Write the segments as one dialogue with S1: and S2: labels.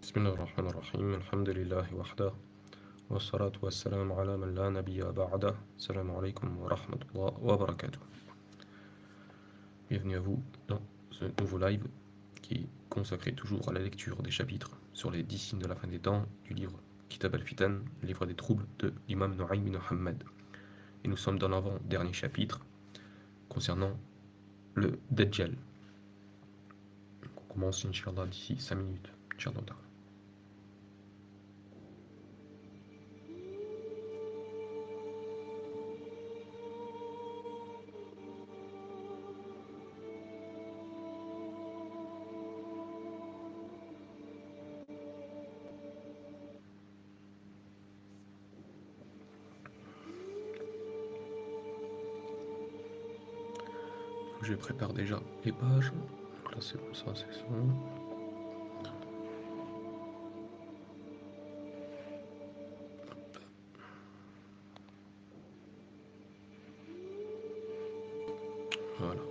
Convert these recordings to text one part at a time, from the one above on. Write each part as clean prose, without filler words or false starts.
S1: بسم الله الرحمن الرحيم الحمد لله وحده والصلاة والسلام على من لا نبي بعده. Salam alaikum wa rahmatullah wa barakatuh. Bienvenue à vous dans ce nouveau live qui est consacré toujours à la lecture des chapitres sur les 10 signes de la fin des temps du livre Kitab al-Fitan, livre des troubles de l'imam Nu'aym bin Muhammad. Et nous sommes dans l'avant-dernier chapitre concernant le Dajjal. On commence Inch'Allah d'ici 5 minutes. Inch'Allah. Je prépare déjà les pages. Donc là c'est bon, ça c'est ça. Voilà.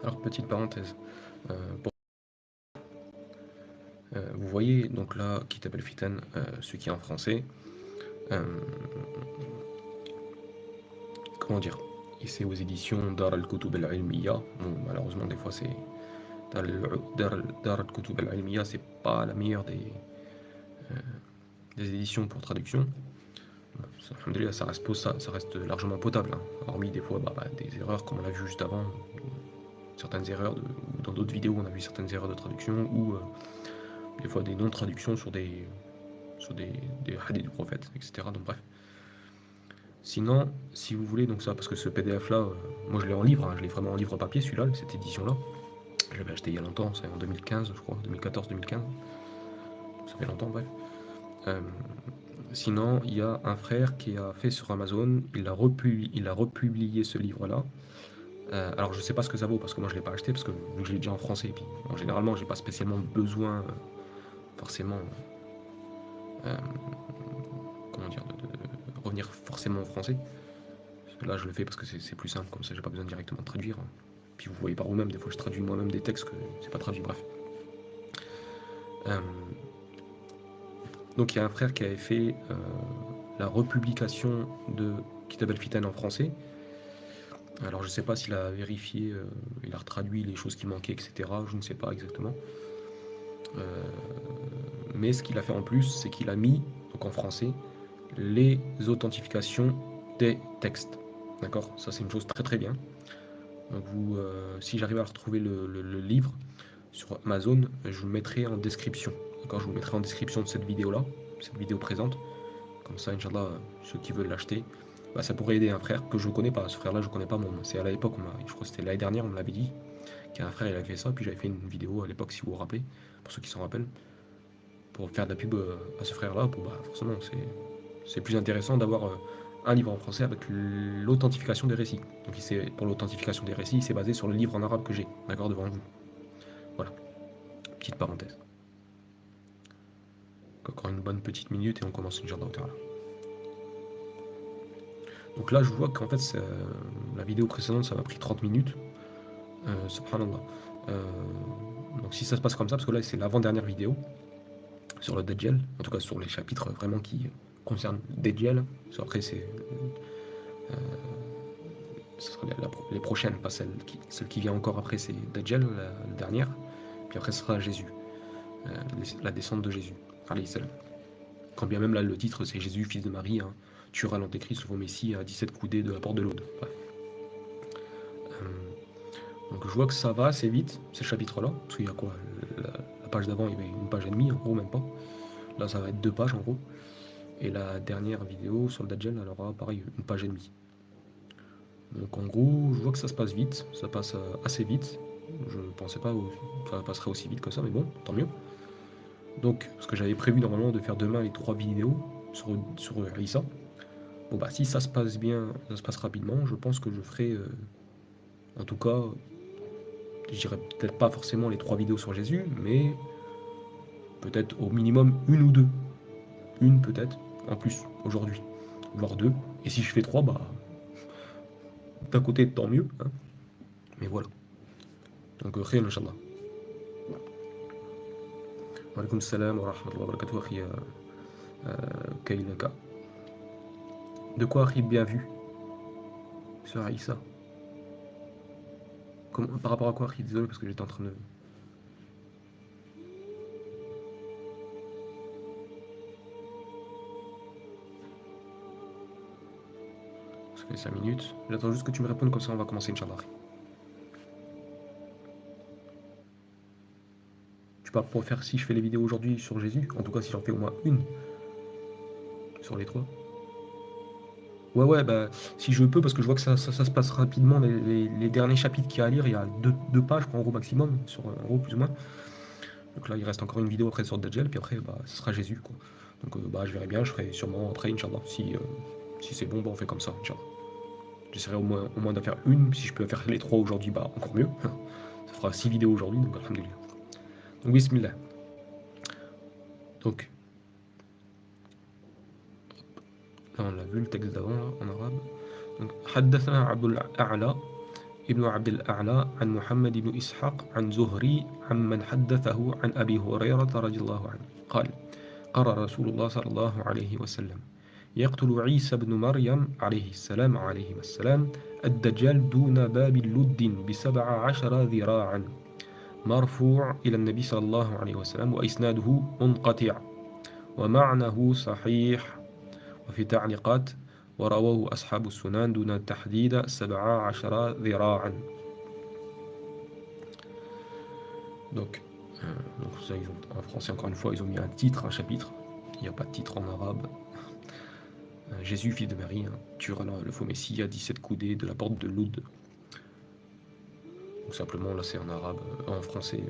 S1: Alors petite parenthèse. Vous voyez donc là Kitab al-Fitan, ce qui est en français. Comment dire, et c'est aux éditions Dar al-Kutub al-Ilmiya. Bon, malheureusement des fois c'est Dar al-Kutub al-Ilmiya, c'est pas la meilleure des éditions pour traduction. Alhamdulillah, ça reste largement potable, hein. Hormis des fois des erreurs comme on l'a vu juste avant, certaines erreurs dans d'autres vidéos on a vu certaines erreurs de traduction ou des fois des non-traductions sur des hadiths du prophète, etc. Donc bref. Sinon, si vous voulez, donc ça, parce que ce PDF là, moi je l'ai en livre, hein, je l'ai vraiment en livre papier celui-là, cette édition là. Je l'avais acheté il y a longtemps, c'est en 2015 je crois, 2014-2015. Ça fait longtemps, bref. Sinon, il y a un frère qui a fait sur Amazon, il a republié ce livre là. Alors je sais pas ce que ça vaut parce que moi je l'ai pas acheté parce que vu que je l'ai déjà en français et puis généralement j'ai pas spécialement besoin forcément comment dire de revenir forcément en français. Parce que là je le fais parce que c'est plus simple, comme ça j'ai pas besoin directement de traduire. Puis vous voyez par vous-même, des fois je traduis moi-même des textes que c'est pas traduit, bref. Donc il y a un frère qui avait fait la republication de Kitab al-Fitan en français. Alors je sais pas s'il a vérifié, il a retraduit les choses qui manquaient, etc. Je ne sais pas exactement. Mais ce qu'il a fait en plus, c'est qu'il a mis, donc en français, les authentifications des textes. D'accord? Ça c'est une chose très très bien. Donc vous, si j'arrive à retrouver le livre sur Amazon, je vous le mettrai en description. D'accord? Je vous le mettrai en description de cette vidéo-là, cette vidéo présente. Comme ça, Inch'Allah, ceux qui veulent l'acheter, ça pourrait aider un frère que je ne connais pas. Ce frère-là, je ne connais pas. C'est à l'époque, je crois que c'était l'année dernière, on me l'avait dit, qu'il y a un frère, il avait fait ça. Puis j'avais fait une vidéo à l'époque, si vous vous rappelez, pour ceux qui s'en rappellent, pour faire de la pub à ce frère-là. Forcément, c'est plus intéressant d'avoir un livre en français avec l'authentification des récits. Donc pour l'authentification des récits, il s'est basé sur le livre en arabe que j'ai, d'accord, devant vous. Voilà, petite parenthèse. Encore une bonne petite minute et on commence Inch'Allah ta'ala. Donc là je vois qu'en fait la vidéo précédente ça m'a pris 30 minutes. Subhanallah. Donc si ça se passe comme ça, parce que là c'est l'avant-dernière vidéo sur le Dajjal, en tout cas sur les chapitres vraiment qui concernent Dajjal. Après c'est ce sera les prochaines, pas celle qui vient encore après, c'est Dajjal, la dernière. Puis après ce sera Jésus, la descente de Jésus, alayhi salam. Quand bien même là le titre c'est Jésus, fils de Marie, hein, tuera l'antéchrist, le faux messie à 17 coudées de la porte de l'Aude. Bref. Donc je vois que ça va assez vite, ces chapitres-là, parce qu'il y a quoi, la page d'avant il y avait une page et demie, en gros même pas. Là ça va être 2 pages en gros. Et la dernière vidéo sur le Dajjal, elle aura pareil, une page et demie. Donc en gros, je vois que ça se passe vite, ça passe assez vite. Je pensais pas que ça passerait aussi vite que ça, mais bon, tant mieux. Donc, ce que j'avais prévu normalement de faire demain les 3 vidéos sur Issa. Bon si ça se passe bien, ça se passe rapidement, je pense que je ferai, en tout cas, je dirais peut-être pas forcément les 3 vidéos sur Jésus, mais peut-être au minimum 1 ou 2. Une peut-être, en plus, aujourd'hui, voire 2. Et si je fais 3, d'un côté tant mieux, hein. Mais voilà. Donc khayr Inch'Allah. Wa alaykoum salam wa rahmatullahi wa barakatuh akhi Kaylaka. De quoi akhi bien vu sur Aïssa? Par rapport à quoi akhi? Désolé parce que j'étais en train de... Ça fait 5 minutes. J'attends juste que tu me répondes, comme ça on va commencer Inch'Allah. Tu parles pour faire si je fais les vidéos aujourd'hui sur Jésus, en tout cas si j'en fais au moins une sur les 3. Ouais, bah si je peux, parce que je vois que ça se passe rapidement. Les derniers chapitres qu'il y a à lire, il y a deux pages en gros maximum, en gros plus ou moins. Donc là il reste encore une vidéo après sur Dajjal, puis après bah, ce sera Jésus quoi. Donc bah je verrai bien, je ferai sûrement après Inch'Allah. Si c'est bon, bah on fait comme ça, Inch'Allah. J'essaierai au moins d'en faire une, si je peux faire les 3 aujourd'hui, bah encore mieux. Ça fera 6 vidéos aujourd'hui, donc alhamdoulilah. Donc bismillah. Donc là on l'a vu le texte d'avant là, en arabe. Donc حدثنا عبد الأعلى ابن عبد الأعلى عن محمد بن إسحاق عن زهري عمن حدثه عن أبي هريرة رضي الله عنه قال قال رسول الله صلى الله عليه وسلم يقتل عيسى بن مريم عليه السلام الدجال دون باب لد ب17 ذراعا مرفوع إلى النبي صلى الله عليه وسلم وإسناده منقطع ومعنه صحيح وفي تعليقات ورواه أصحاب السنن دون تحديد 17 ذراعا. Donc ça, en français encore une fois ils ont mis un titre, un chapitre. Il n'y a pas de titre en arabe. Jésus, fils de Marie, tuera le faux Messie à 17 coudées de la porte de Loud. Donc simplement là c'est en arabe, en français.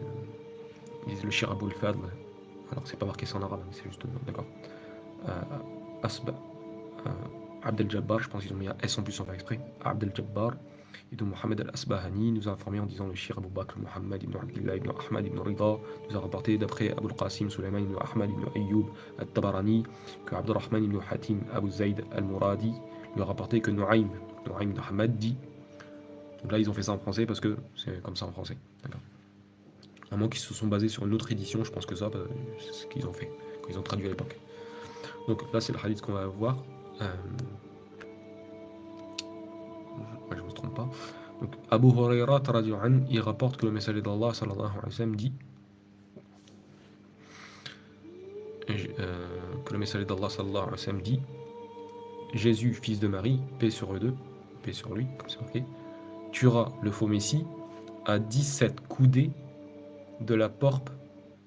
S1: Ils disent le Shir Abou al-Fadl. Alors c'est pas marqué ça en arabe, c'est juste d'accord. Asba. Abd al-Jabbar, je pense qu'ils ont mis un S en plus sans faire exprès. Abd al-Jabbar. Et donc Mohamed al-Asbahani nous a informé en disant le Shir Abu Bakr Mohamed ibn Abdullah ibn Ahmad ibn Rida nous a rapporté d'après Abu al-Qasim Sulaiman ibn Ahmad ibn Ayyub al-Tabarani que Abdurrahman ibn Hatim Abu Zayd al-Muradi lui a rapporté que Nu'aym ibn Ahmad dit. Donc là ils ont fait ça en français parce que c'est comme ça en français. D'accord. À moins qu'ils se sont basés sur une autre édition, je pense que ça c'est ce qu'ils ont fait quand ils ont traduit à l'époque. Donc là c'est le hadith qu'on va voir. Je ne me trompe pas. Donc Abu Huraira radhiyallahu anhu, il rapporte que le messager d'Allah sallallahu alayhi wa sallam dit Jésus, fils de Marie, paix sur eux deux, paix sur lui, comme c'est marqué, tuera le faux Messie à 17 coudées de la porte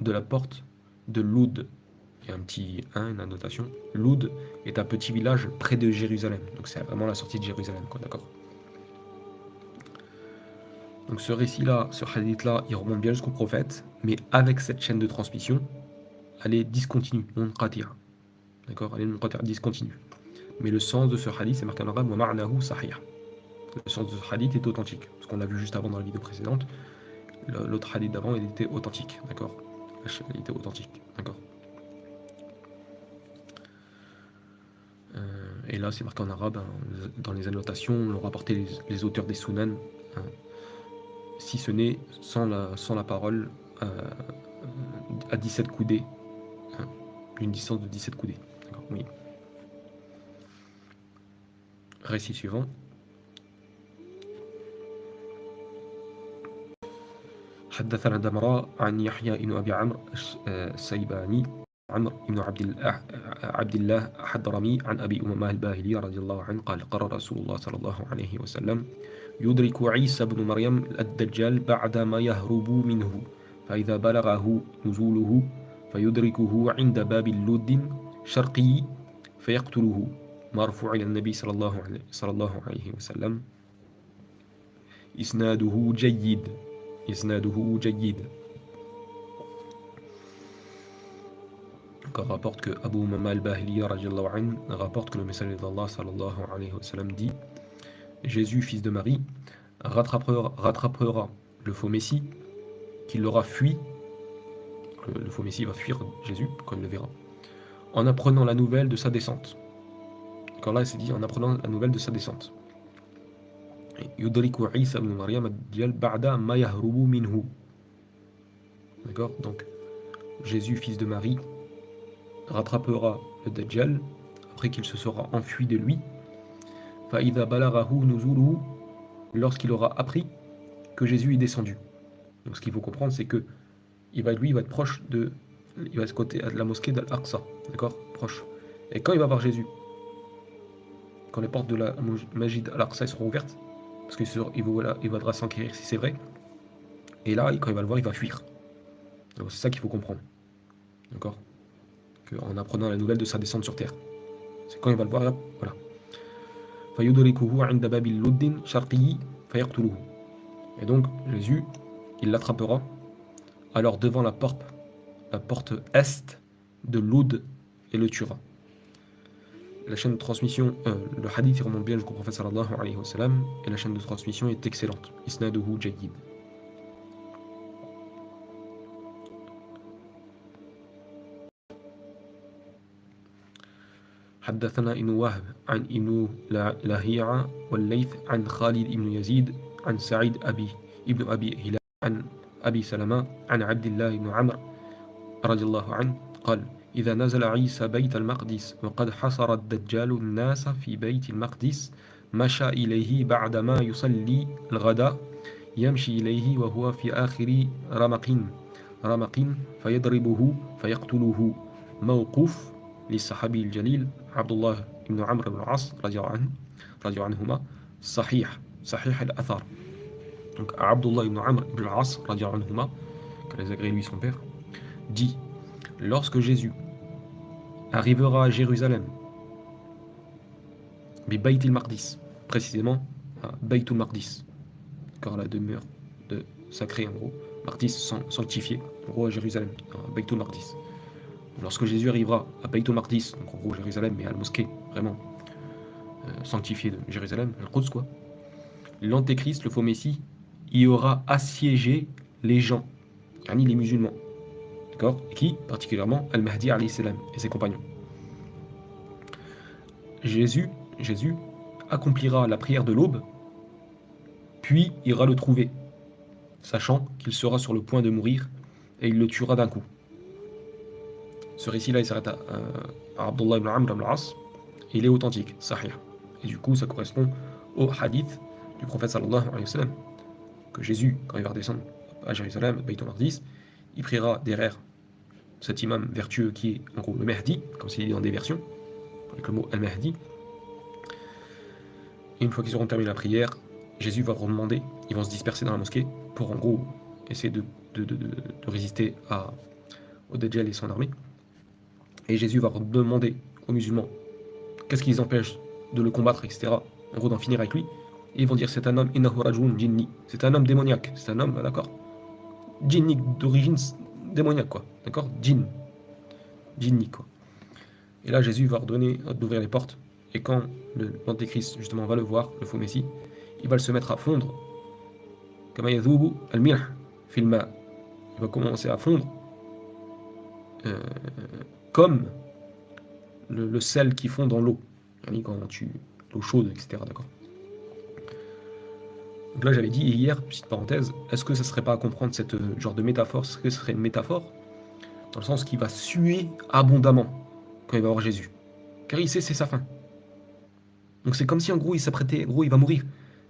S1: de Loud. Il y a un petit 1, une annotation. Loud est un petit village près de Jérusalem. Donc c'est vraiment la sortie de Jérusalem, quoi, d'accord. Donc ce récit-là, ce hadith-là, il remonte bien jusqu'au prophète, mais avec cette chaîne de transmission, elle est discontinue, non qati'a. D'accord, elle est non qati'a, discontinue. Mais le sens de ce hadith, c'est marqué en arabe, wa ma'nahu sahih. Le sens de ce hadith est authentique, parce qu'on l'a vu juste avant dans la vidéo précédente. L'autre hadith d'avant, il était authentique, d'accord. Il était authentique, d'accord. Et là, c'est marqué en arabe, dans les annotations, on leur rapporté les auteurs des Sunan, si ce n'est sans la parole à 17 coudées, d'une distance de 17 coudées. D'accord, oui. Récit suivant. حدثنا دمراء عن يحيى بن أبي عمرو السيباني عمرو بن عبد الله الحضرمي عن أبي أمامة الباهلي رضي الله عنه قال قال رسول الله صلى الله عليه وسلم يدرك عيسى بن مريم الدجال بعدما يهرب منه فإذا بلغه نزوله فيدركه عند باب اللد شرقي فيقتله مرفوع إلى النبي صلى الله عليه وسلم إسناده جيد. Donc, rapporte que Abu Umama al-Bahili rapporte que le messager d'Allah sallallahu alayhi wa sallam dit Jésus, fils de Marie, rattrapera le faux Messie, qui l'aura fui. Le faux Messie va fuir Jésus, quand il le verra, en apprenant la nouvelle de sa descente. Quand là, c'est dit en apprenant la nouvelle de sa descente. Yudriku Isa ibn Maryam ad-Dajjal ba'da ma yahrubu minhu. D'accord? Donc, Jésus, fils de Marie, rattrapera le Dajjal après qu'il se sera enfui de lui. Fa'idha balaghahu nuzuluhu, lorsqu'il aura appris que Jésus est descendu. Donc, ce qu'il faut comprendre, c'est que il va être proche de. Il va se côté de la mosquée d'Al-Aqsa. D'accord? Proche. Et quand il va voir Jésus, quand les portes de la Masjid Al-Aqsa seront ouvertes, parce qu'il voudra s'enquérir si c'est vrai, et là, quand il va le voir, il va fuir. Donc, c'est ça qu'il faut comprendre. D'accord? En apprenant la nouvelle de sa descente sur terre. C'est quand il va le voir, voilà. Et donc, Jésus, il l'attrapera, alors devant la porte est de Loud, et le tuera. La chaîne de transmission, le hadith il remonte bien jusqu'au prophète sallallahu alayhi wa sallam, et la chaîne de transmission est excellente. Isnaduhu jayyid. حدثنا ابن وهب عن ابن لهيعة والليث عن خالد بن يزيد عن سعيد ابن أبي هلال عن أبي سلمة عن عبد الله بن عمرو رضي الله عنه قال إذا نزل عيسى بيت المقدس وقد حصر الدجال الناس في بيت المقدس مشى إليه بعدما يصلي الغداء يمشي إليه وهو في آخر رمق فيضربه فيقتله موقوف للصحابي الجليل عبد الله بن عمرو بن العاص رضي عنهما صحيح الأثر. Donc Abdullah ibn Amr ibn al-As radiallahu anhuma, que les agrée lui son père, dit: lorsque Jésus arrivera à Jérusalem, mais Bayt al-Maqdis, précisément à Bayt al-Maqdis, car la demeure de sacré en gros, Maqdis sanctifié, en gros à Jérusalem, à Bayt al-Maqdis. Lorsque Jésus arrivera à Bayt al-Maqdis, donc en gros Jérusalem, mais à la mosquée vraiment sanctifiée de Jérusalem, Al-Quds quoi, l'antéchrist, le faux messie, y aura assiégé les gens, les musulmans, d'accord, et qui particulièrement Al-Mahdi alayhi salam et ses compagnons. Jésus accomplira la prière de l'aube, puis ira le trouver, sachant qu'il sera sur le point de mourir, et il le tuera d'un coup. Ce récit-là, il s'arrête à Abdullah ibn Amr ibn al-As, et il est authentique, sahih. Et du coup, ça correspond au hadith du prophète sallallahu alayhi wa sallam, que Jésus, quand il va redescendre à Jérusalem, Bayt al-Maqdis, il priera derrière cet imam vertueux qui est en gros le Mahdi, comme c'est dit dans des versions, avec le mot Al-Mahdi. Et une fois qu'ils auront terminé la prière, Jésus va leur demander, ils vont se disperser dans la mosquée pour en gros essayer de résister au Dajjal et son armée. Et Jésus va demander aux musulmans qu'est-ce qui les empêche de le combattre, etc. En gros, d'en finir avec lui. Et ils vont dire c'est un homme, innahu rajulun jinni. C'est un homme démoniaque. C'est un homme, d'accord, jinni, d'origine démoniaque, quoi. D'accord, jinni, quoi. Et là, Jésus va ordonner d'ouvrir les portes. Et quand l'antéchrist, justement, va le voir, le faux messie, il va se mettre à fondre. Kama yadhubu al-milh fil ma. Il va commencer à fondre comme le sel qui fond dans l'eau, quand l'eau chaude, etc. D'accord. Donc là, j'avais dit hier, petite parenthèse, est-ce que ça serait pas à comprendre cette genre de métaphore? Est-ce que ce serait une métaphore dans le sens qu'il va suer abondamment quand il va voir Jésus, car il sait c'est sa fin. Donc c'est comme si en gros il s'apprêtait, en gros il va mourir,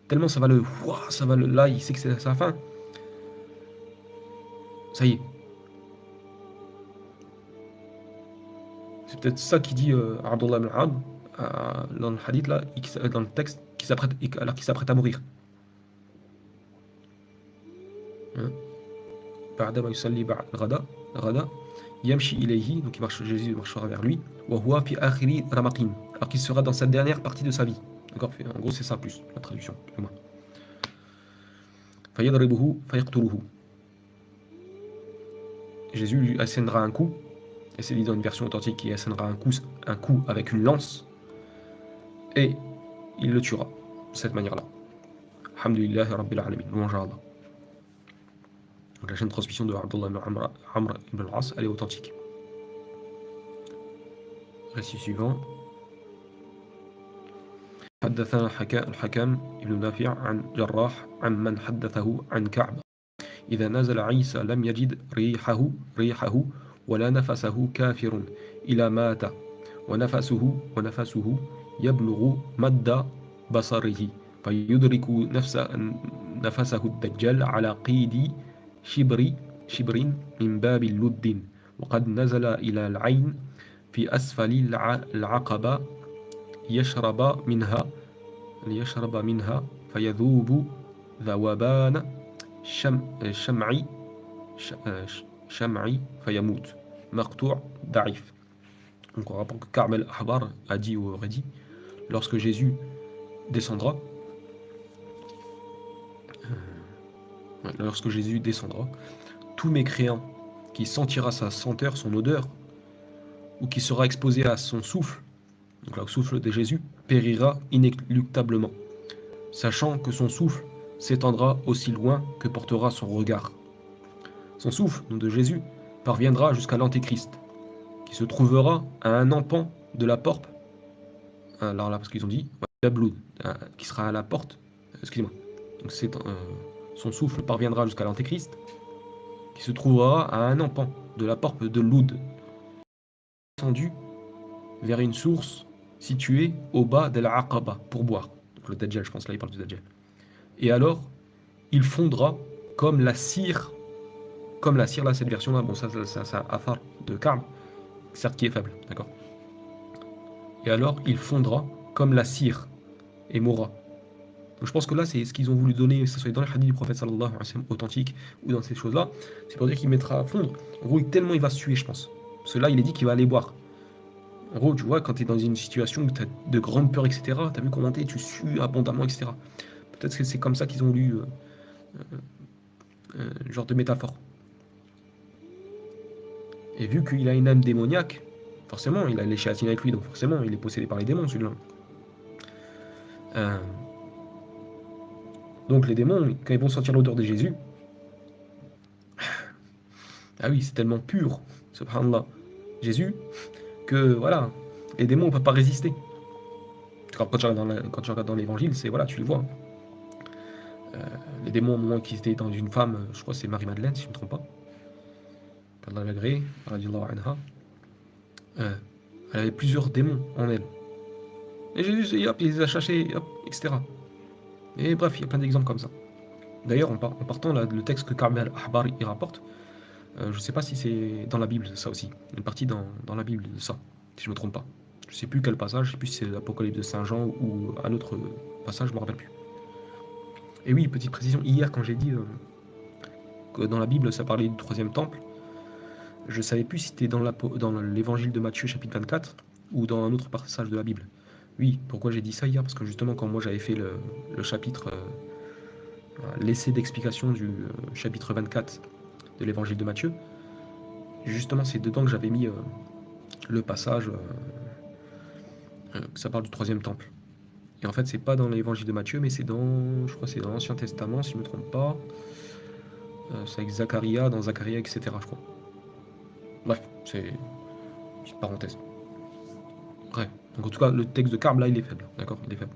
S1: tellement là il sait que c'est sa fin. Ça y est. C'est peut-être ça qui dit Abdullah ibn Amr dans le hadith là, dans le texte, alors qu'il s'apprête à mourir. بعدما يصلي بعد الغداء يمشي إليه, donc Jésus marchera vers lui, وهو في آخر رمق, alors qu'il sera dans cette dernière partie de sa vie. D'accord, en gros c'est ça plus la traduction plus ou moins. فيضربه فيقتله. Jésus lui assénera un coup, et c'est dit dans une version authentique qu'il assénera un coup avec une lance, et il le tuera de cette manière-là. Alhamdulillah Rabbil Alamin, louange à Allah. Donc la chaîne de transmission de Abdullah ibn Amr ibn al-As, elle est authentique. Récit suivant. حدثنا الحكم ابن نافع عن جراح عن من حدثه عن كعب إذا نزل عيسى لم يجد ريحه ولا نفسه كافر إلى مات ونفسه يبلغ مد بصره فيدرك نفسه الدجال على قيد شبر من باب اللد وقد نزل إلى العين في أسفل العقبة ليشرب منها فيذوب ذوبان شمعي فيموت مقطوع ضعيف. Donc on rapporte que Ka'b al-Ahbar a dit ou aurait dit lorsque Jésus descendra, tout mécréant qui sentira sa senteur, son odeur, ou qui sera exposé à son souffle, donc là, au souffle de Jésus, périra inéluctablement, sachant que son souffle s'étendra aussi loin que portera son regard. Son souffle, donc de Jésus, parviendra jusqu'à l'Antéchrist, qui se trouvera à un empan de la porte. Alors là, parce qu'ils ont dit, Dabloud, qui sera à la porte, excusez-moi, donc son souffle parviendra jusqu'à l'Antéchrist, qui se trouvera à un empan de la porte de Loud, descendu vers une source située au bas de la Aqaba, pour boire. Donc le Dajjal, je pense, là il parle du Dajjal. Et alors, il fondra comme la cire, là, cette version-là, bon, ça Athar de Ka'b, certes qui est faible, d'accord. Et alors, il fondra comme la cire et mourra. Donc je pense que là, c'est ce qu'ils ont voulu donner, que ce soit dans les hadiths du prophète sallallahu alayhi wa sallam authentiques ou dans ces choses-là, c'est pour dire qu'il mettra à fondre. En gros, tellement il va suer, je pense. Parce que là, il est dit qu'il va aller boire. En gros, tu vois, quand tu es dans une situation où tu as de grandes peurs, etc., tu as vu comment tu sues abondamment, etc. Peut-être que c'est comme ça qu'ils ont lu genre de métaphore. Et vu qu'il a une âme démoniaque, forcément, il a les chéatines avec lui, donc forcément, il est possédé par les démons, celui-là. Donc les démons, quand ils vont sentir l'odeur de Jésus, ah oui, c'est tellement pur, subhanallah, Jésus, que voilà, les démons ne peuvent pas résister. Quand tu regardes dans l'évangile, c'est voilà, tu les vois. Les démons, au moment qui étaient dans une femme, je crois que c'est Marie-Madeleine, si je ne me trompe pas, qu'Allah l'agrée, radiyallahu anha, elle avait plusieurs démons en elle. Et Jésus, hop, il les a cherchés, hop, etc. Et bref, il y a plein d'exemples comme ça. D'ailleurs, en partant, là, le texte que Ka'b al-Ahbar y rapporte, je ne sais pas si c'est dans la Bible, ça aussi. Une partie dans la Bible de ça, si je ne me trompe pas. Je ne sais plus quel passage, je ne sais plus si c'est l'Apocalypse de Saint Jean ou un autre passage, je ne me rappelle plus. Et oui, petite précision, hier quand j'ai dit que dans la Bible ça parlait du troisième temple, je ne savais plus si c'était dans l'évangile de Matthieu chapitre 24 ou dans un autre passage de la Bible. Oui, pourquoi j'ai dit ça hier? Parce que justement quand moi j'avais fait le chapitre, l'essai d'explication du chapitre 24 de l'évangile de Matthieu, justement c'est dedans que j'avais mis le passage que ça parle du troisième temple. Et en fait, c'est pas dans l'évangile de Matthieu, mais c'est dans, je crois, c'est dans l'Ancien Testament, si je me trompe pas. C'est avec Zacharia, dans Zacharia, etc. Je crois. Bref, c'est une petite parenthèse. Bref, donc en tout cas, le texte de Ka'b là, il est faible, d'accord, il est faible.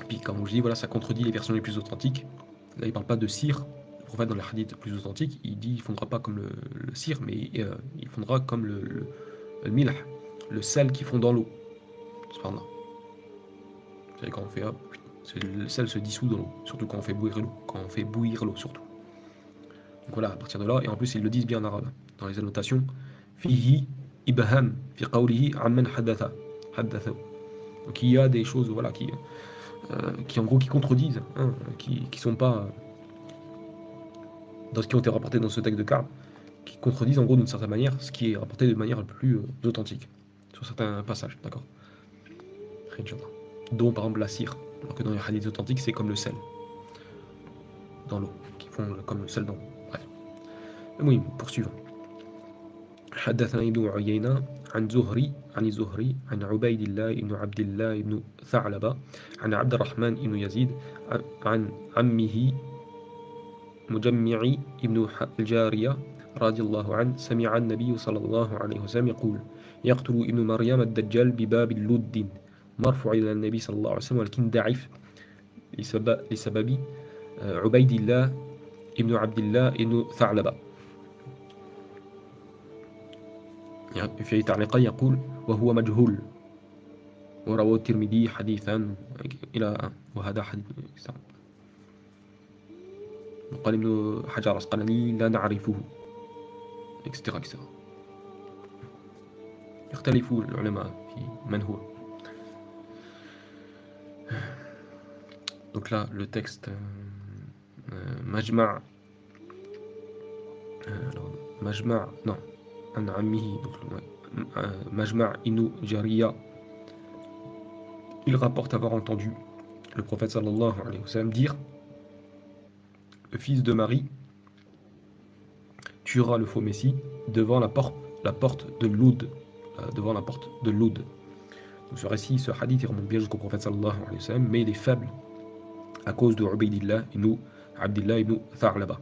S1: Puis comme je dis, voilà, ça contredit les versions les plus authentiques. Là, il parle pas de cire. Le prophète, dans les hadiths plus authentiques, il dit il fondra pas comme le cire, mais il fondra comme le milah, le sel qui fond dans l'eau. Cependant. Vous savez, quand on fait hop, le sel se dissout dans l'eau, surtout quand on fait bouillir l'eau. Surtout. Donc voilà, à partir de là, et en plus ils le disent bien en arabe, dans les annotations, fihi ibham fi qawlihi amman haddatha. Donc il y a des choses, voilà, qui en gros qui contredisent, hein, qui sont pas dans ce qui ont été rapportés dans ce texte de Ka'b, qui contredisent en gros d'une certaine manière ce qui est rapporté de manière la plus authentique sur certains passages, d'accord. Dont par exemple la cire, alors que dans les hadiths authentiques c'est comme le sel dans l'eau, qui font comme le sel dans l'eau. Bref. Oui, poursuivons. حدثنا ابن عيينة عن زهري عن عبيد الله بن عبد الله بن ثعلبة عن عبد الرحمن بن يزيد عن عمه مجمع ابن الجارية رضي الله عنه سمع النبي صلى الله عليه وسلم يقول يقتل ابن مريم الدجال بباب لد مرفوع إلى النبي صلى الله عليه وسلم ولكن ضعيف لسبب عبيد الله ابن عبد الله ابن ثعلبة. في تعليقا يقول وهو مجهول وروى الترمذي حديثا إلى وهذا حديث وقال ابن حجر العسقلاني لا نعرفه etc. يختلف العلماء في من هو. Donc là le texte مجمع مجمع non عن عمه مجمع ابن جارية il rapporte avoir entendu le prophète sallallahu alayhi wa sallam dire le fils de Marie tuera le faux messie devant la porte de Loud, devant la porte de Loud. Donc ce récit, ce hadith, il remonte bien jusqu'au prophète sallallahu alayhi wa sallam, mais il est faible à cause de Ubaydillah ibn Abdillah ibn Tha'laba.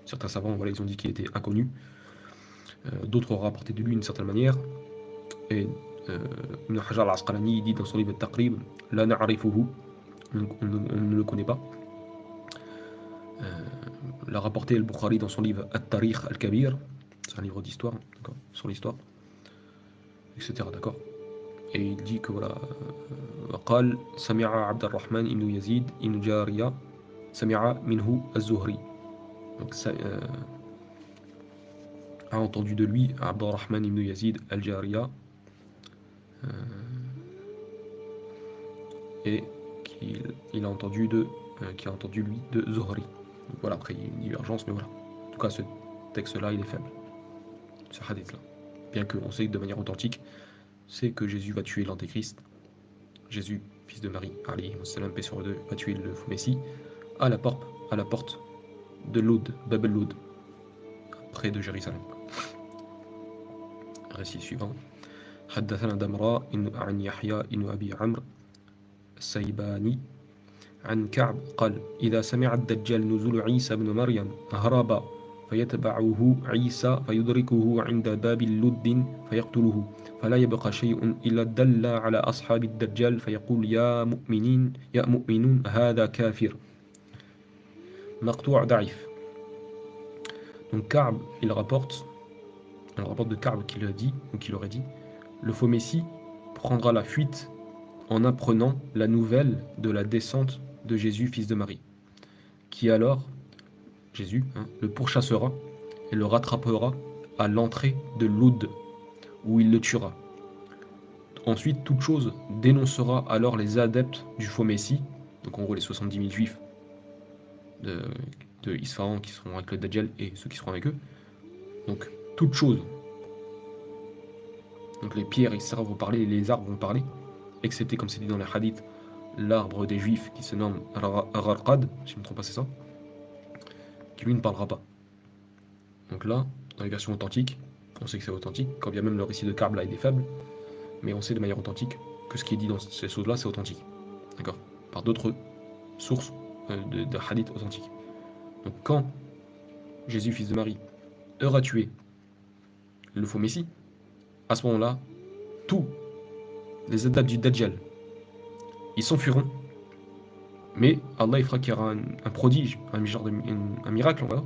S1: Certains savants, voilà, ils ont dit qu'il était inconnu. D'autres ont rapporté de lui d'une certaine manière. Et Ibn Hajar al-Asqalani dit dans son livre Taqrib, la na'rifuhu, on ne le connaît pas. L'a rapporté al-Bukhari dans son livre At-Tarikh al-Kabir, c'est un livre d'histoire, d'accord, sur l'histoire, etc. D'accord. Et il dit que voilà, قال سمع عبد الرحمن ibn Yazid ibn Jariya سمع minhu az-Zuhri. Donc ça a entendu de lui Abd al-Rahman ibn Yazid al-Jariya et qu'il a entendu qui a entendu lui de Zuhri. Donc voilà, après il y a une divergence, mais voilà. En tout cas, ce texte-là, il est faible. Ce hadith-là. Bien qu'on sait que de manière authentique, c'est que Jésus va tuer l'antéchrist. Jésus, fils de Marie, alayhi wa sallam, paix sur eux deux, va tuer le faux messie à la porte de Loud, Bab el-Loud, près de Jérusalem. Récit suivant. حدثنا دمراء عن يحيى بن أبي عمرو السيباني عن كعب قال إذا سمع الدجال نزول عيسى بن مريم هرب فيتبعه عيسى فيدركه عند باب لد فيقتله فلا يبقى شيء إلا دل على أصحاب الدجال فيقول يا مؤمنون هذا كافر. مقطوع ضعيف. Donc Ka'b, il rapporte de Ka'b qui aurait dit le faux messie prendra la fuite en apprenant la nouvelle de la descente de Jésus, fils de Marie, qui alors, Jésus, le pourchassera et le rattrapera à l'entrée de Loud, où il le tuera. Ensuite, toute chose dénoncera alors les adeptes du faux messie, donc en gros les 70 000 juifs de Isfahan qui seront avec le Dajjal et ceux qui seront avec eux. Donc, toute chose. Donc les pierres, etc. vont parler, les arbres vont parler, excepté, comme c'est dit dans les hadiths, l'arbre des juifs qui se nomme Ar-Raqad, si je ne me trompe pas, c'est ça, qui lui ne parlera pas. Donc là, dans les versions authentiques, on sait que c'est authentique, quand bien même le récit de Ka'b là il est faible, mais on sait de manière authentique que ce qui est dit dans ces choses-là c'est authentique. D'accord. Par d'autres sources de hadiths authentiques. Donc quand Jésus, fils de Marie, aura tué le faux messie, à ce moment-là, tous les adeptes du Dajjal, ils s'enfuiront, mais Allah il fera qu'il y aura un prodige, un miracle, voilà,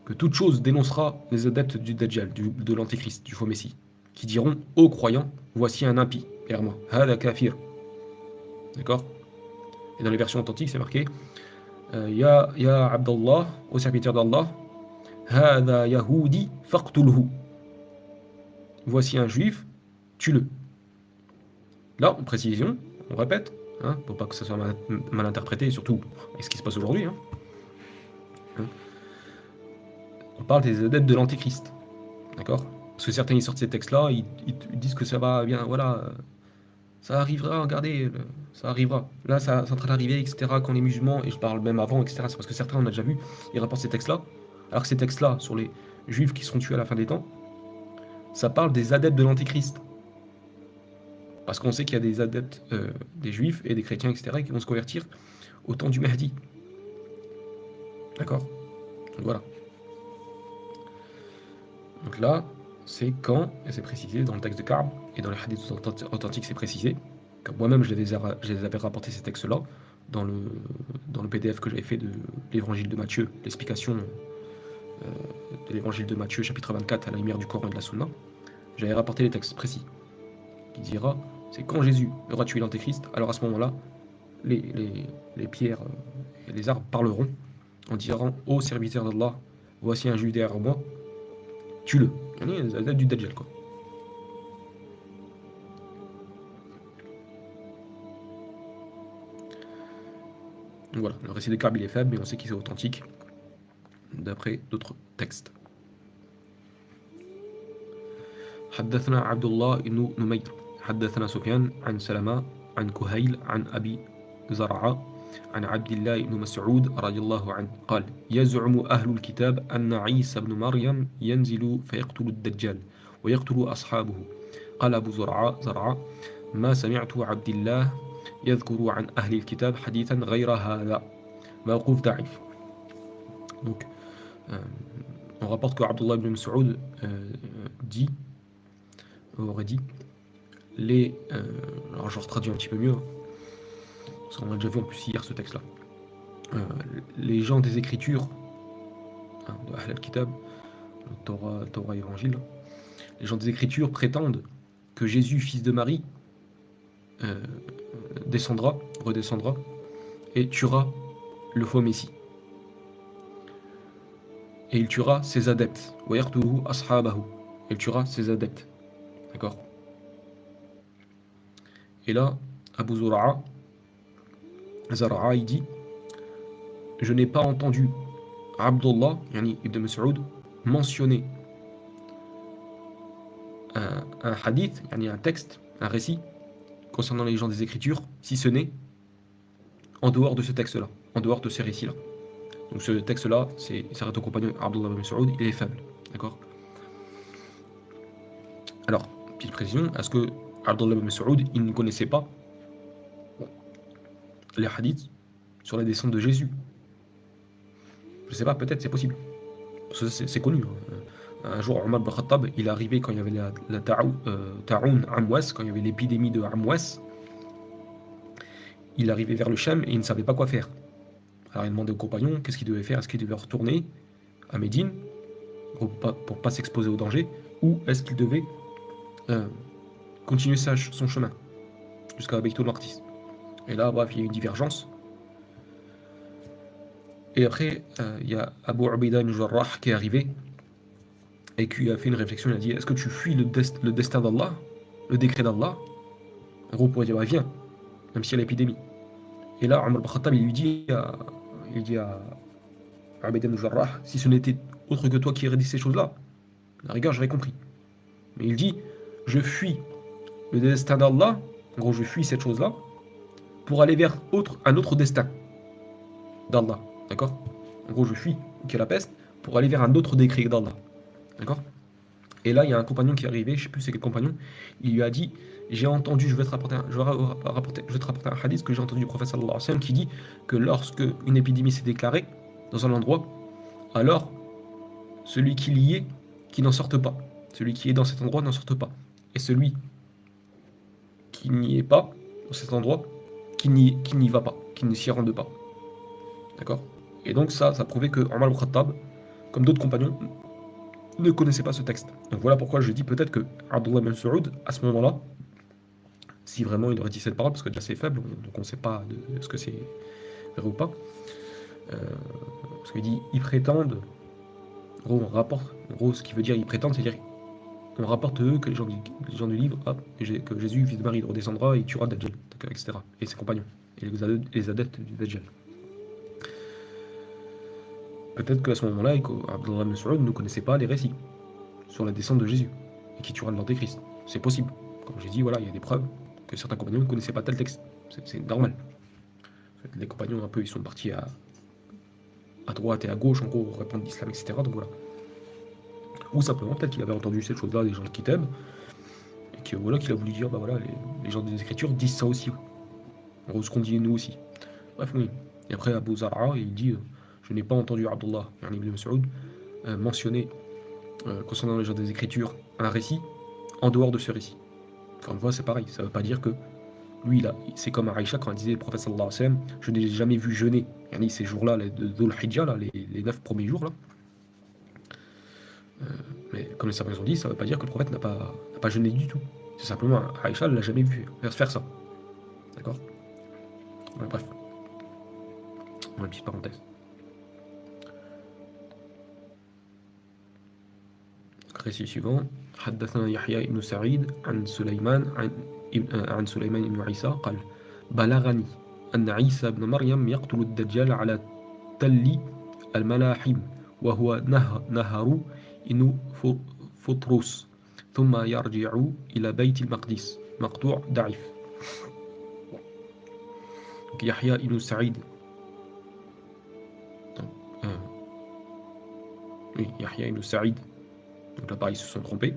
S1: que toute chose dénoncera les adeptes du Dajjal, de l'antéchrist, du faux messie, qui diront aux croyants, voici un impie, vers moi, hada kafir. D'accord. Et dans les versions authentiques, c'est marqué Ya Abdallah, au serviteur d'Allah, hada Yahudi faqtulhu. Voici un juif, tue-le. Là, en précision, on répète, pour pas que ça soit mal interprété, surtout avec ce qui se passe aujourd'hui. On parle des adeptes de l'antéchrist, d'accord? Parce que certains ils sortent ces textes-là, ils disent que ça va bien, voilà, ça arrivera, regardez, ça arrivera. Là, ça c'est en train d'arriver, etc. Quand les musulmans, et je parle même avant, etc. C'est parce que certains on a déjà vu, ils rapportent ces textes-là, alors que ces textes-là sur les juifs qui seront tués à la fin des temps, ça parle des adeptes de l'antéchrist. Parce qu'on sait qu'il y a des adeptes, des juifs et des chrétiens, etc., qui vont se convertir au temps du Mahdi. D'accord? Donc voilà. Donc là, c'est quand, et c'est précisé dans le texte de Ka'b, et dans les hadiths authentiques, c'est précisé. Comme moi-même, je les avais rapporté ces textes-là dans le PDF que j'avais fait de l'évangile de Matthieu, l'explication de l'évangile de Matthieu, chapitre 24, à la lumière du Coran et de la Sunna. J'avais rapporté les textes précis, qui dira, c'est quand Jésus aura tué l'Antéchrist, alors à ce moment-là, les pierres et les arbres parleront en disant, ô serviteur d'Allah, voici un juif derrière moi, tue-le. Il y a du Dajjal, quoi. Donc voilà, le récit de Ka'b il est faible, mais on sait qu'il est authentique d'après d'autres textes. حدثنا عبد الله بن نمير حدثنا سفيان عن سلمة عن كهيل عن أبي زرعة عن عبد الله بن مسعود رضي الله عنه قال يزعم أهل الكتاب أن عيسى بن مريم ينزل فيقتل الدجال ويقتل أصحابه قال أبو زرعة ما سمعت عبد الله يذكر عن أهل الكتاب حديثا غير هذا موقوف ضعيف. Donc on rapporte que Abdullah ibn Mas'ud aurait dit alors je retraduis un petit peu mieux, parce qu'on a déjà vu en plus hier ce texte là, les gens des écritures, de Ahl al-Kitab, Torah et Évangile, les gens des écritures prétendent que Jésus, fils de Marie, redescendra et tuera le faux Messie. Et il tuera ses adeptes. Il tuera ses adeptes. D'accord? Et là, Abu Zara'a, il dit, je n'ai pas entendu Abdullah, yani Ibn Mas'ud, mentionner un hadith, yani un texte, un récit, concernant les gens des Écritures, si ce n'est en dehors de ce texte-là, en dehors de ces récits-là. Donc ce texte-là, il s'arrête au compagnon Abdullah ibn Mas'ud, il est faible. D'accord? Alors, petite précision, est-ce que Abdullah ibn Mas'ud, il ne connaissait pas les hadiths sur la descente de Jésus? Je sais pas, peut-être, c'est possible. Parce que c'est connu. Un jour, Omar ibn Khattab, il est arrivé quand il y avait la Ta'oun Amwas, quand il y avait l'épidémie de Amwas. Il arrivait vers le Sham et il ne savait pas quoi faire. Alors il demandait aux compagnons qu'est-ce qu'il devait faire. Est-ce qu'il devait retourner à Médine pour pas s'exposer au danger, ou est-ce qu'il devait continuer son chemin jusqu'à Beytul Maqdis? Et là, bref, il y a eu une divergence. Et après, il y a Abu Ubaida ibn Jarrah qui est arrivé et qui a fait une réflexion. Il a dit, est-ce que tu fuis le destin d'Allah, le décret d'Allah? En gros, pour dire, ouais, viens, même s'il y a l'épidémie. Et là, Omar ibn Khattab, il dit à Ubaida ibn Jarrah, si ce n'était autre que toi qui aurais dit ces choses-là, à la rigueur, j'aurais compris. Mais il dit, je fuis le destin d'Allah, en gros, je fuis cette chose-là, pour aller vers un autre destin d'Allah. D'accord? En gros, je fuis, qui est la peste, pour aller vers un autre décret d'Allah. D'accord? Et là, il y a un compagnon qui est arrivé, je ne sais plus c'est quel compagnon, il lui a dit, j'ai entendu, je vais te rapporter un hadith que j'ai entendu du prophète sallallahu alayhi wa sallam qui dit que lorsque une épidémie s'est déclarée dans un endroit, alors celui qui y est, qui n'en sorte pas. Celui qui est dans cet endroit n'en sorte pas. Et celui qui n'y est pas, dans cet endroit, qui n'y va pas, qui ne s'y rende pas. D'accord? Et donc ça prouvait que Omar ibn Khattab, comme d'autres compagnons, ne connaissait pas ce texte. Donc voilà pourquoi je dis peut-être que Abdullah ibn Mas'ud, à ce moment-là, si vraiment il aurait dit cette parole, parce que déjà c'est faible, donc on ne sait pas est-ce que c'est vrai ou pas, parce qu'il dit ils prétendent, en gros on rapporte, en gros ce qui veut dire ils prétendent, c'est-à-dire on rapporte eux que les gens du livre, que Jésus, fils de Marie, redescendra et tuera Dajjal, etc. Et ses compagnons, et les adeptes du Dajjal. Peut-être qu'à ce moment-là, Abdullah ibn Mas'ud ne connaissait pas les récits sur la descente de Jésus et qui tuera l'Antéchrist. C'est possible. Comme j'ai dit, voilà, il y a des preuves que certains compagnons ne connaissaient pas tel texte. C'est normal. Les compagnons, un peu, ils sont partis à droite et à gauche, en gros, répondre l'islam, etc. Donc voilà. Ou simplement, peut-être qu'il avait entendu cette chose-là des gens de Kitab, et qu'il a voulu dire, bah voilà, les gens des Écritures disent ça aussi. En gros, ce qu'on dit nous aussi. Bref, oui. Et après, Abu Zara'a, il dit, je n'ai pas entendu Abdullah ibn Mas'ud mentionner concernant les gens des Écritures un récit en dehors de ce récit. Encore une fois, c'est pareil, ça ne veut pas dire que lui, là, c'est comme Aïcha quand elle disait le prophète sallallahu alayhi wa sallam, je n'ai jamais vu jeûner. Ces jours-là, les Dhul Hijjah, là, les 9 premiers jours, là. Mais comme les savants ont dit, ça ne veut pas dire que le prophète n'a pas jeûné du tout. C'est simplement Aïcha, elle ne l'a jamais vu faire ça. D'accord? Ouais, bref. Une petite parenthèse. Récit suivant. حدثنا يحيى بن سعيد عن سليمان بن عيسى قال بلغني أن عيسى بن مريم يقتل الدجال على تل الملاحم وهو نهر إن فطرس ثم يرجع إلى بيت المقدس مقطوع ضعيف. يحيى بن سعيد Yahya ibn Sa'id. Donc là, pareil, ils se sont trompés.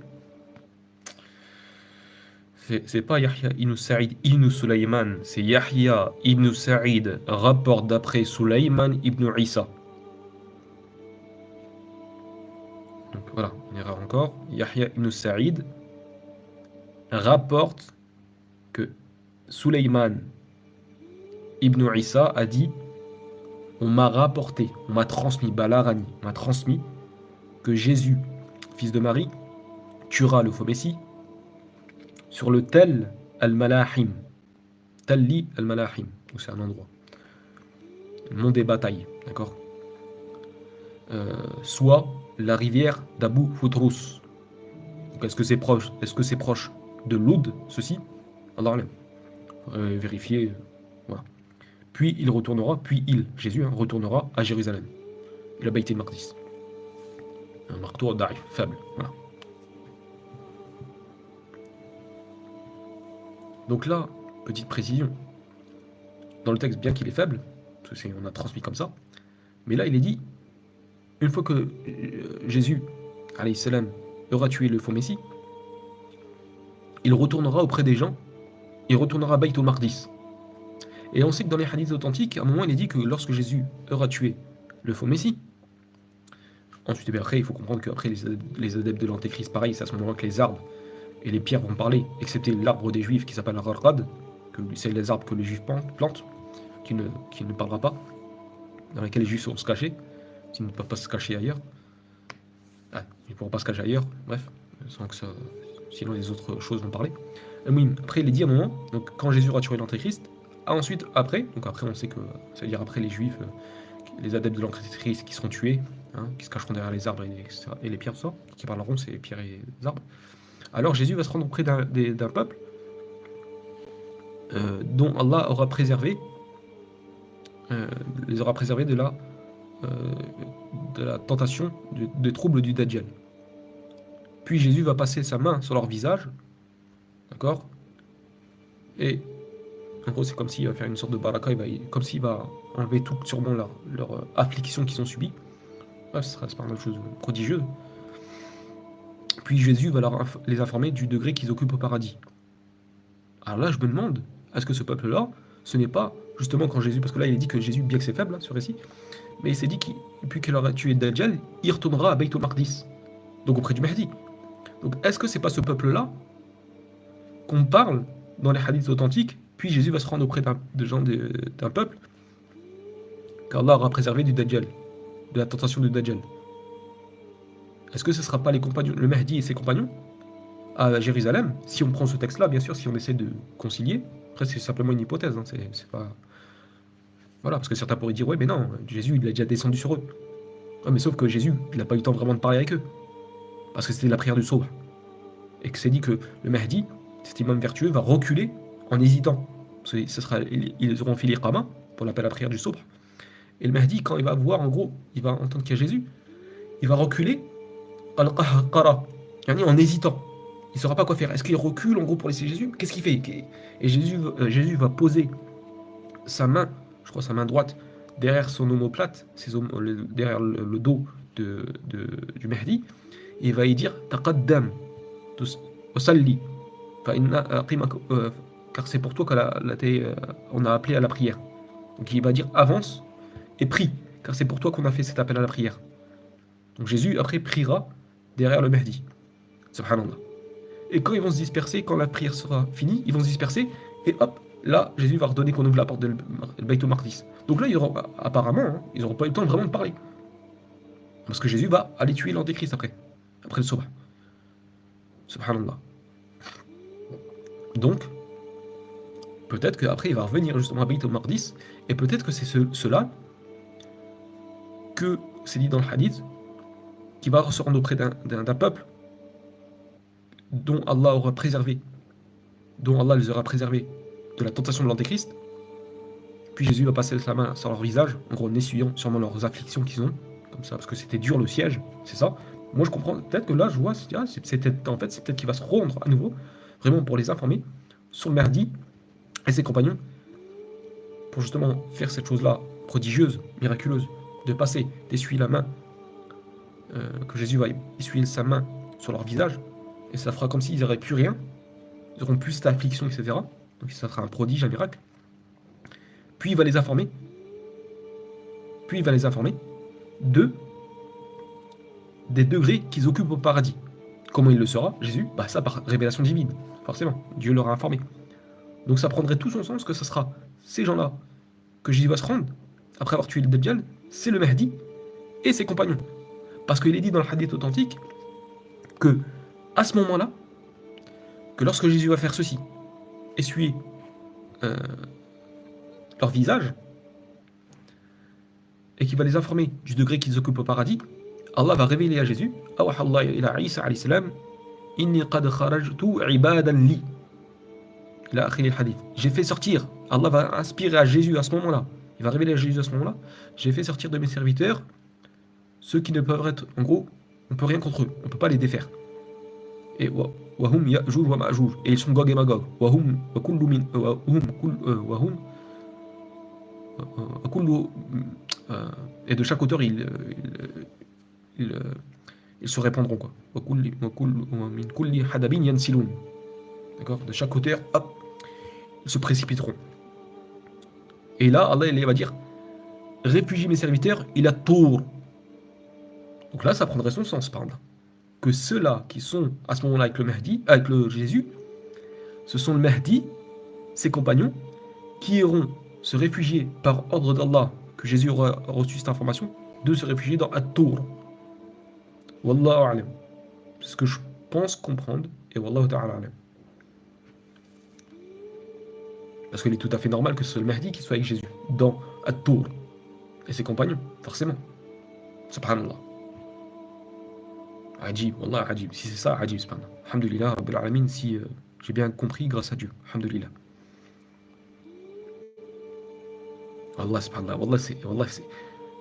S1: C'est pas Yahya ibn Sa'id ibn Sulayman, c'est Yahya ibn Sa'id, rapporte d'après Sulayman ibn Isa. Donc voilà, une erreur encore. Yahya ibn Sa'id rapporte que Sulayman ibn Isa a dit on m'a rapporté, on m'a transmis, Balarani, on m'a transmis que Jésus, fils de Marie, tuera le faux Messie sur le Tel al-Malahim. Talli al-Malahim, donc c'est un endroit. Le mont des batailles, d'accord, soit la rivière d'Abu Futrus. Donc est-ce que c'est proche de Loud, ceci? Allah vérifier. Voilà. Puis Jésus retournera à Jérusalem. Il a Bayt al-Maqdis. Un marteau d'arif, faible. Voilà. Donc là, petite précision. Dans le texte, bien qu'il est faible, parce qu'on a transmis comme ça, mais là, il est dit, une fois que Jésus, alayhi salam, aura tué le faux Messie, il retournera auprès des gens, il retournera à Bayt al-Maqdis. Et on sait que dans les hadiths authentiques, à un moment, il est dit que lorsque Jésus aura tué le faux Messie, ensuite, après, il faut comprendre qu'après, les adeptes de l'Antéchrist, pareil, c'est à ce moment-là que les arbres et les pierres vont parler, excepté l'arbre des Juifs qui s'appelle la Gharqad, que c'est les arbres que les Juifs plantent, qui ne parlera pas, dans lesquels les Juifs vont se cacher, s'ils ne peuvent pas se cacher ailleurs. Ah, ils ne pourront pas se cacher ailleurs, bref, sans que ça, sinon les autres choses vont parler. Après, il est dit à un moment, donc quand Jésus aura tué l'Antéchrist, après, on sait que, ça veut dire après les Juifs, les adeptes de l'Antéchrist qui seront tués, qui se cacheront derrière les arbres et les pierres, tout ça, qui parleront, c'est les pierres et les arbres. Alors Jésus va se rendre auprès d'un peuple dont Allah aura préservé, les aura préservés de la tentation, des troubles du Dajjal. Puis Jésus va passer sa main sur leur visage, d'accord, et en gros c'est comme s'il va faire une sorte de baraka, comme s'il va enlever tout sûrement leur affliction qu'ils ont subie. Bref, ce sera pas une chose prodigieuse. Puis Jésus va les informer du degré qu'ils occupent au paradis. Alors là, je me demande, est-ce que ce peuple-là, ce n'est pas justement quand Jésus, parce que là il est dit que Jésus, bien que c'est faible, ce récit, mais il s'est dit depuis qu'il aura tué Dajjal, il retournera à Bayt al-Maqdis, donc auprès du Mahdi. Donc est-ce que c'est pas ce peuple-là qu'on parle dans les hadiths authentiques, puis Jésus va se rendre auprès d'un peuple qu'Allah aura préservé du Dajjal, de la tentation du Dajjal? Est-ce que ce ne sera pas les compagnons, le Mahdi et ses compagnons à Jérusalem? Si on prend ce texte-là, bien sûr, si on essaie de concilier, après c'est simplement une hypothèse, c'est pas... Voilà, parce que certains pourraient dire, ouais, mais non, Jésus, il a déjà descendu sur eux. Ouais, mais sauf que Jésus, il n'a pas eu le temps vraiment de parler avec eux, parce que c'était la prière du Subh. Et que c'est dit que le Mahdi, cet imam vertueux, va reculer en hésitant. Parce que ils auront fait l'iqama, pour l'appel à la prière du Subh. Et le Mahdi, quand il va voir, en gros, il va entendre qu'il y a Jésus, il va reculer en hésitant. Il ne saura pas quoi faire. Est-ce qu'il recule en gros pour laisser Jésus? Qu'est-ce qu'il fait? Et Jésus va poser sa main, je crois sa main droite, derrière son omoplate, derrière le dos du Mahdi, et il va y dire Taqaddam, Osalli, car c'est pour toi qu'on a appelé à la prière. Donc il va dire avance et prie, car c'est pour toi qu'on a fait cet appel à la prière. Donc Jésus, après, priera derrière le Mahdi. Subhanallah. Et quand ils vont se disperser, quand la prière sera finie, ils vont se disperser, et hop, là, Jésus va redonner qu'on ouvre la porte de Beit Maqdis. Donc là, apparemment, hein, ils n'auront pas eu le temps vraiment de parler. Parce que Jésus va aller tuer l'antéchrist après le Sobh. Subhanallah. Donc, peut-être qu'après, il va revenir justement à Beit Maqdis, et peut-être que c'est cela que c'est dit dans le hadith, qui va se rendre auprès d'un peuple dont Allah aura préservé, dont Allah les aura préservés de la tentation de l'antéchrist. Puis Jésus va passer sa main sur leur visage, en gros en essuyant sûrement leurs afflictions qu'ils ont, comme ça, parce que c'était dur le siège, c'est ça. Moi je comprends, peut-être que là je vois, c'est peut-être qu'il va se rendre à nouveau, vraiment pour les informer sur le Mahdi et ses compagnons, pour justement faire cette chose-là prodigieuse, miraculeuse, de passer, d'essuyer la main, que Jésus va essuyer sa main sur leur visage, et ça fera comme s'ils n'auraient plus rien, ils n'auront plus cette affliction, etc. Donc ça sera un prodige, un miracle. Puis il va les informer, des degrés qu'ils occupent au paradis. Comment il le saura, Jésus? Bah ça par révélation divine, forcément, Dieu leur a informé. Donc ça prendrait tout son sens que ce sera ces gens-là que Jésus va se rendre, après avoir tué le Dajjal, c'est le Mahdi et ses compagnons. Parce qu'il est dit dans le hadith authentique que, à ce moment-là, que lorsque Jésus va faire ceci, essuyer leur visage, et qu'il va les informer du degré qu'ils occupent au paradis, Allah va révéler à Jésus, j'ai fait sortir, Allah va inspirer à Jésus à ce moment-là, il va révéler à Jésus à ce moment-là, j'ai fait sortir de mes serviteurs ceux qui ne peuvent être, en gros, on ne peut rien contre eux, on ne peut pas les défaire. Et et ils sont Gog et Magog. Et de chaque auteur, ils se répondront, quoi. D'accord? De chaque auteur, hop, ils se précipiteront. Et là, Allah il va dire, réfugie mes serviteurs, il a Tour. Donc là, ça prendrait son sens, par exemple. Que ceux-là qui sont à ce moment-là avec le Mahdi, avec le Jésus, ce sont le Mahdi, ses compagnons, qui iront se réfugier par ordre d'Allah, que Jésus aura reçu cette information, de se réfugier dans At-Tour. Wallahu a'lam. C'est ce que je pense comprendre, et Wallahu ta'ala a'lam. Parce qu'il est tout à fait normal que ce soit le Mahdi qui soit avec Jésus, dans At-Tour, et ses compagnons, forcément. Subhanallah. Ajib, Wallah ajib. Si c'est ça, ajib, subhanallah. Alhamdulillah, Rabbil Alamin, si j'ai bien compris grâce à Dieu. Alhamdulillah. Allah subhanallah, Wallah, c'est,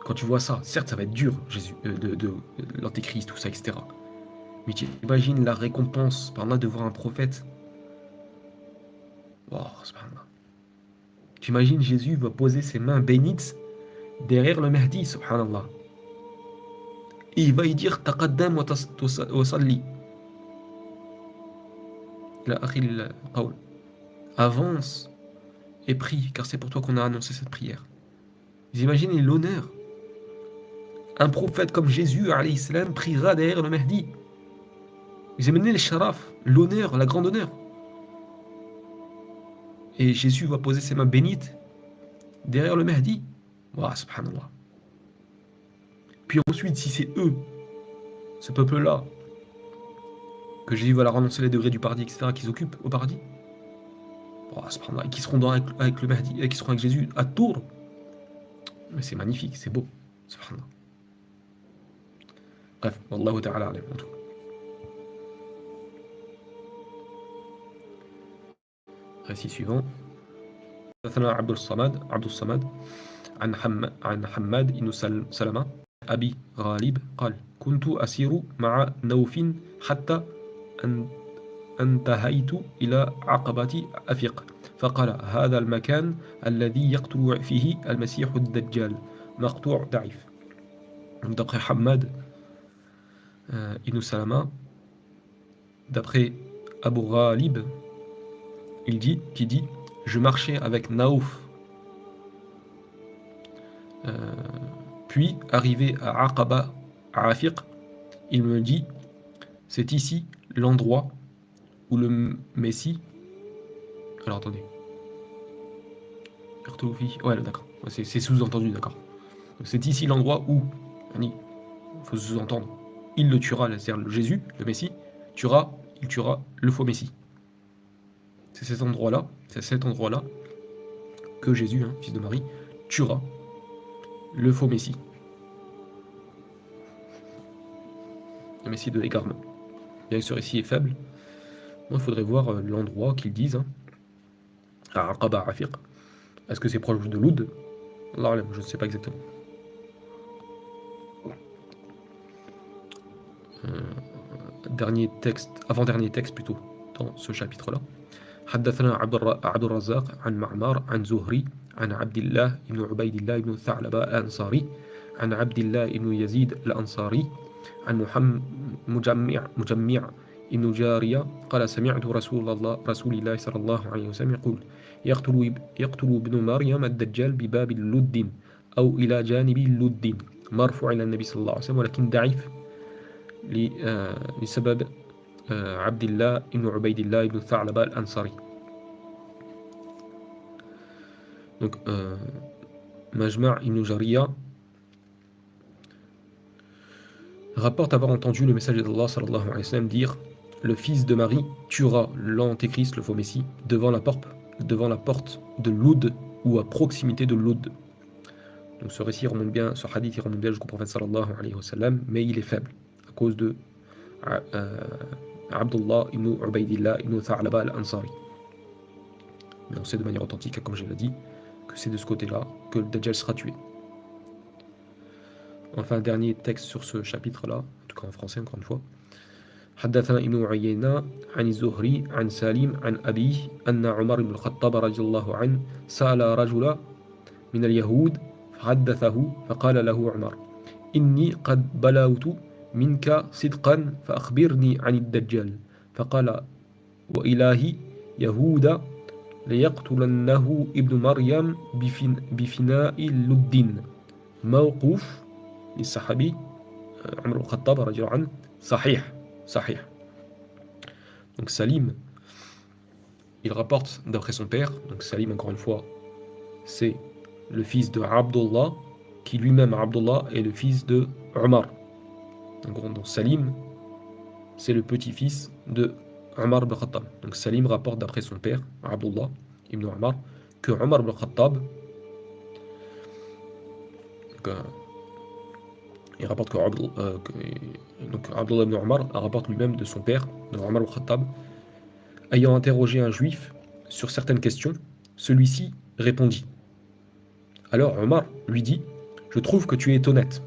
S1: quand tu vois ça, certes ça va être dur, Jésus, de l'antéchrist, tout ça, etc. Mais tu imagines la récompense par là de voir un prophète. Wow, subhanallah. Tu imagines Jésus va poser ses mains bénites derrière le Mahdi, subhanallah. Et il va y dire taqaddam wa salli. La akhil qawl. Avance et prie, car c'est pour toi qu'on a annoncé cette prière. Vous imaginez l'honneur. Un prophète comme Jésus, alayhi salam, priera derrière le Mahdi. Vous imaginez le sharaf, l'honneur, la grande honneur. Et Jésus va poser ses mains bénites derrière le Mahdi. Wa subhanallah. Puis ensuite, si c'est eux, ce peuple-là, que Jésus va leur annoncer les degrés du paradis, etc., qu'ils occupent au paradis, et qui seront avec le Mahdi, et qui seront avec Jésus à Tour, mais c'est magnifique, c'est beau, subhanallah. Bref, Wallahu ta'ala alim, en tout. Récit suivant. عبد الصمد عن حماد بن سلمة أبي غالب قال كنت أسير مع نوف حتى انتهيت إلى عقبة أفق فقال هذا المكان الذي يقتل فيه المسيح الدجال مقطوع ضعيف. D'après Hammad ibn Salama, d'après Abu Ghalib, qui dit je marchais avec Naouf, Puis, arrivé à Aqaba, à Afiq, il me dit, c'est ici l'endroit où le Messie... Alors attendez. Ouais, d'accord. C'est sous-entendu, d'accord. C'est ici l'endroit où, il faut sous-entendre, il le tuera, c'est-à-dire le Jésus, le Messie, il tuera le faux Messie. C'est cet endroit-là que Jésus, fils de Marie, tuera le faux Messie. Le Messie de l'égarement. Bien que ce récit est faible, il faudrait voir l'endroit qu'ils disent, à Aqaba Afiq. Est-ce que c'est proche de Loud? Allah, je ne sais pas exactement. Avant-dernier texte plutôt, dans ce chapitre-là. حدثنا عبد الرزاق عن معمر عن زهري عن عبد الله بن عبيد الله بن ثعلبة الأنصاري عن عبد الله بن يزيد الأنصاري عن مجمع بن جارية قال سمعت رسول الله صلى الله عليه وسلم يقول يقتل ابن مريم الدجال بباب لد أو إلى جانب لد مرفوع إلى النبي صلى الله عليه وسلم ولكن ضعيف لسبب عبد الله ibn Ubaydillah ibn Tha'laba al-Ansari. Donc, Majma' ibn Jariya rapporte avoir entendu le messager d'Allah sallallahu alayhi wa sallam dire: le fils de Marie tuera l'antéchrist, le faux messie, devant la porte de Loud ou à proximité de Loud. Donc ce récit remonte bien, ce hadith il remonte bien jusqu'au prophète sallallahu alayhi wa sallam, mais il est faible à cause de Abdullah ibn Ubaydillah ibn Tha'laba al-Ansari. Mais on sait de manière authentique, comme je l'ai dit, que c'est de ce côté-là que le Dajjal sera tué. Enfin, dernier texte sur ce chapitre-là, en tout cas en français encore une fois. حدثنا ابن عيينة عن الزهري عن سالم عن أبيه أن عمر بن الخطاب رضي الله عنه سأل رجلا من اليهود فحدثه فقال له عمر إني قد بلغت منك صدقا فأخبرني عن الدجال فقال وإلهي يهود ليقتلنه ابن مريم بفناء لد موقوف للصحابي عمر بن الخطاب رضي الله عنه صحيح. Donc Salim, il rapporte d'après son père, donc Salim encore une fois, c'est le fils de Abdullah, qui lui-même Abdullah est le fils de Omar. Donc Salim, c'est le petit-fils de Omar ibn Khattab. Donc Salim rapporte d'après son père, Abdullah ibn Omar, que Omar ibn Khattab, il rapporte que Abdullah ibn Omar rapporte lui-même de son père, de Omar ibn Khattab, ayant interrogé un juif sur certaines questions, celui-ci répondit. Alors Omar lui dit: je trouve que tu es honnête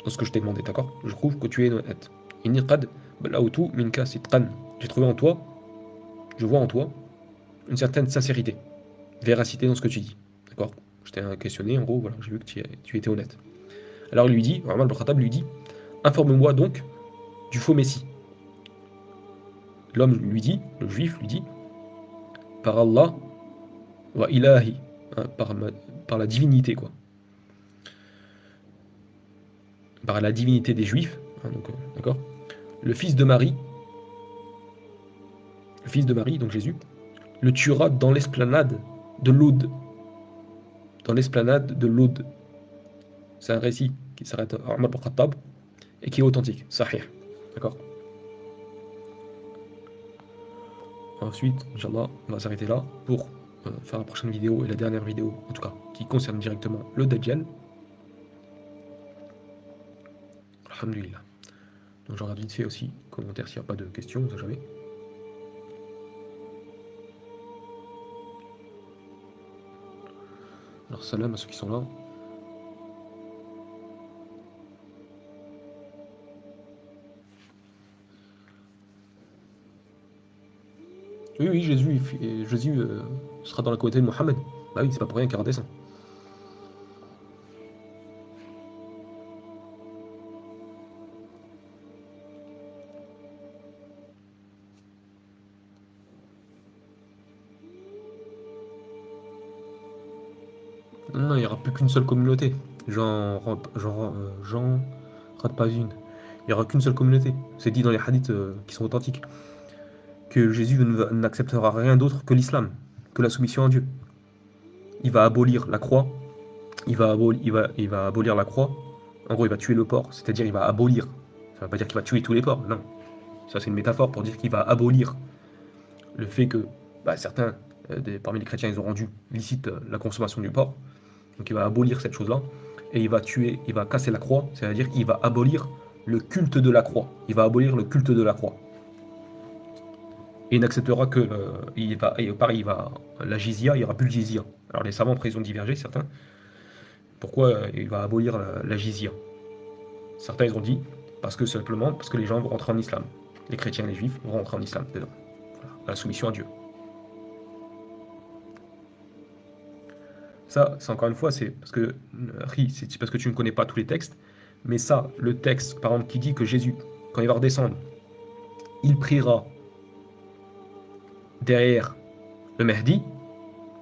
S1: dans ce que je t'ai demandé, d'accord? Je trouve que tu es honnête. Inni qad balawtu minka sidqan. J'ai trouvé en toi, je vois en toi une certaine sincérité, véracité dans ce que tu dis, d'accord? Je t'ai questionné, en gros, voilà, j'ai vu que tu étais honnête. Alors il lui dit, Omar ibn Khattab lui dit: informe-moi donc du faux messie. L'homme lui dit, le juif lui dit: par Allah wa ilahi, par la divinité, quoi. Par la divinité des juifs, d'accord. Le fils de Marie, donc Jésus, le tuera dans l'esplanade de Loud. Dans l'esplanade de Loud. C'est un récit qui s'arrête à Omar ibn Khattab et qui est authentique, sahih. D'accord. Ensuite, Inch'Allah, on va s'arrêter là pour faire la prochaine vidéo et la dernière vidéo, en tout cas, qui concerne directement le Dajjal. Alhamdulillah. Donc je regarde vite fait aussi, commentaire s'il n'y a pas de questions, vous savez. Alors salam à ceux qui sont là. Oui, Jésus sera dans la communauté de Mohammed. Bah oui, c'est pas pour rien qu'il redescend. Non, il n'y aura plus qu'une seule communauté. j'en rate pas une. Il n'y aura qu'une seule communauté. C'est dit dans les hadiths qui sont authentiques. Que Jésus n'acceptera rien d'autre que l'islam, que la soumission à Dieu. Il va abolir la croix. Il va abolir la croix. En gros, il va tuer le porc. C'est-à-dire, il va abolir. Ça ne veut pas dire qu'il va tuer tous les porcs. Non. Ça, c'est une métaphore pour dire qu'il va abolir le fait que certains, parmi les chrétiens, ils ont rendu licite la consommation du porc. Donc il va abolir cette chose-là. Et il va tuer, il va casser la croix. C'est-à-dire qu'il va abolir le culte de la croix. Il va abolir le culte de la croix. Et il n'acceptera que, pareil, la jizya, il n'y aura plus de jizya. Alors les savants, après, ils ont divergé, certains. Pourquoi il va abolir la jizya? Certains, ils ont dit, parce que les gens vont rentrer en islam. Les chrétiens et les juifs vont rentrer en islam, dedans. Voilà, la soumission à Dieu. Ça, c'est encore une fois, c'est parce que tu ne connais pas tous les textes, mais ça, le texte, par exemple, qui dit que Jésus, quand il va redescendre, il priera derrière le Mahdi,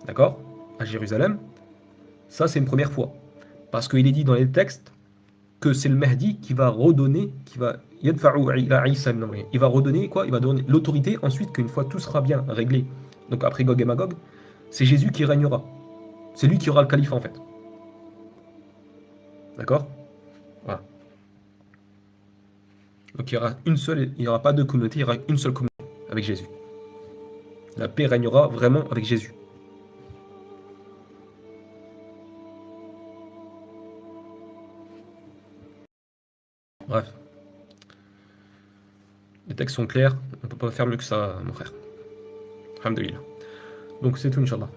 S1: d'accord, à Jérusalem, ça c'est une première fois. Parce qu'il est dit dans les textes que c'est le Mahdi qui va redonner, il va redonner quoi? Il va donner l'autorité ensuite qu'une fois tout sera bien réglé. Donc après Gog et Magog, c'est Jésus qui régnera. C'est lui qui aura le calife en fait. D'accord? Voilà. Donc il n'y aura pas deux communautés, il y aura une seule communauté avec Jésus. La paix régnera vraiment avec Jésus. Bref. Les textes sont clairs, on ne peut pas faire mieux que ça, mon frère. Alhamdulillah. Donc c'est tout, Inch'Allah.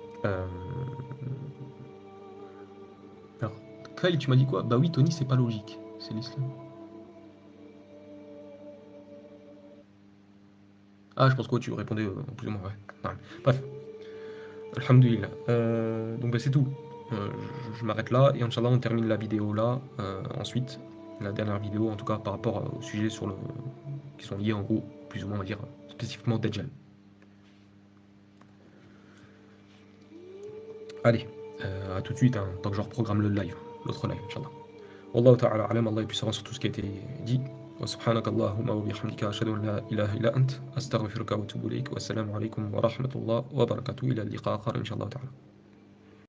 S1: Alors, Kyle, tu m'as dit quoi? Bah oui, Tony, c'est pas logique. C'est l'islam. Ah, je pense que tu répondais plus ou moins, ouais. Non, bref. Alhamdulillah. Donc bah, c'est tout. Je m'arrête là et Inch'Allah on termine la vidéo là. Ensuite, la dernière vidéo en tout cas par rapport au sujet qui sont liés en gros, plus ou moins on va dire, spécifiquement Dajjal. Allez, à tout de suite, hein, tant que je reprogramme l'autre live, Inch'Allah. Wallahu ta'ala alam, Allah est puissant sur tout ce qui a été dit. وسبحانك اللهم وبحمدك أشهد أن لا إله إلا أنت أستغفرك وأتوب إليك والسلام عليكم ورحمة الله وبركاته إلى اللقاء آخر إن شاء الله تعالى.